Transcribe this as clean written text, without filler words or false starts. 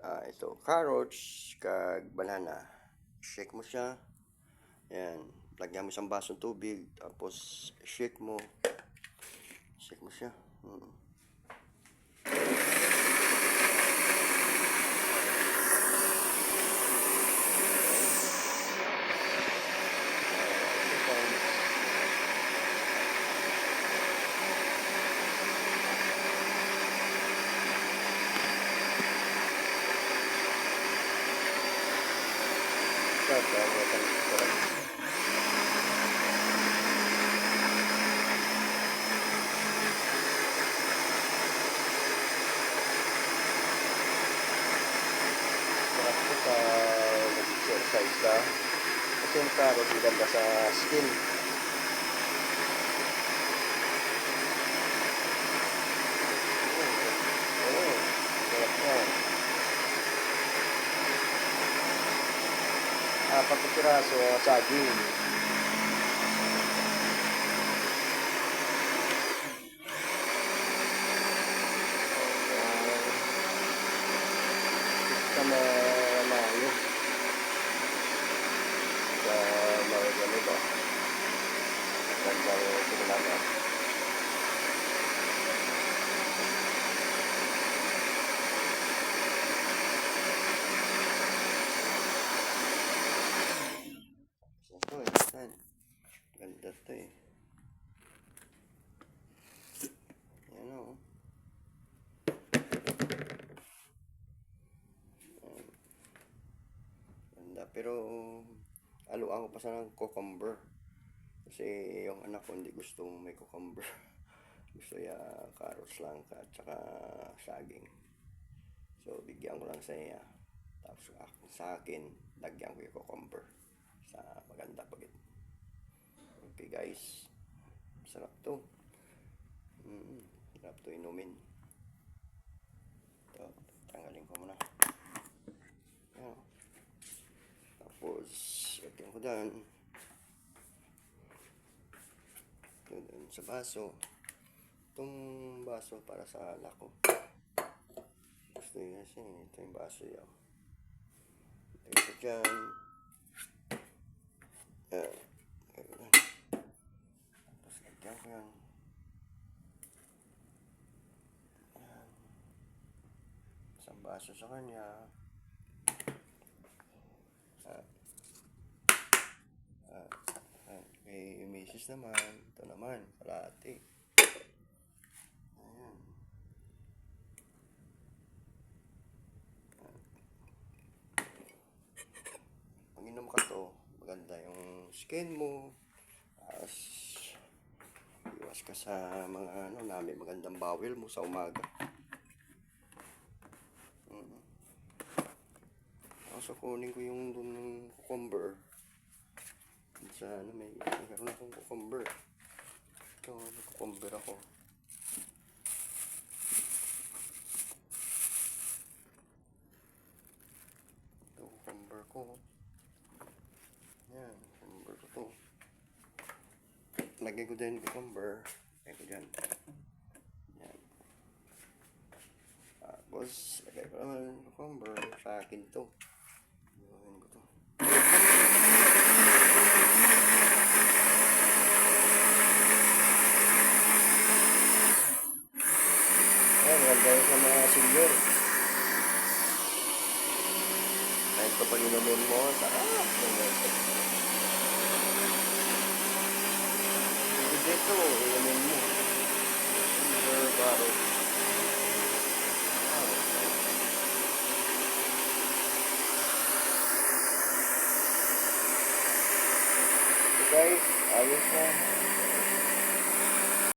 Ito carrots kag banana. Shake mo siya. Yan, lagyan mo isang basong tubig, tapos shake mo siya. Nag-exercise ka kasi yung carrot maganda sa skin. Apat na piraso saging. Sama mayo sa mga ganito gandang sinulaman. Ganda to eh. Yan o. Ganda, pero aluan ko pa sana ng cucumber. Kasi yung anak ko hindi gustong may cucumber. Gusto niya carrots lang at saka saging. So bigyan ko lang sa iya. Tapos sa akin, lagyan ko yung cucumber. Sa maganda pagit. Okay guys. Sarap to. Sarap to inumin. Ito, tanggalin ko muna. Ayan. Tapos, lagyan ko dyan. Doon sa baso. Itong baso para sa alak ko. Gusto niya kasi ito yung baso yan. Lagyan ko dyan. Tapos lagyan ko yan. Isang baso sa kanya. May misis naman. Ito naman, kalahati. Ayan. Pag inom ka to, maganda yung skin mo. Tapos, iwas ka sa mga magandang bawel mo sa umaga. So, kunin ko yung dun ng cucumber. Sa mayroon akong cucumber. Ito, cucumber ako. Ito, cucumber ko. Yan, cucumber ko to. Lagay ko din cucumber. Lagay ko dyan. Yan. Tapos, lagay ko naman cucumber. Sa akin to. Gawin ko to. Ganda sa mga senior. Kahit pa pag inumin mo, sarap. Dito, inumin mo. Senior baro. So guys, ayos na.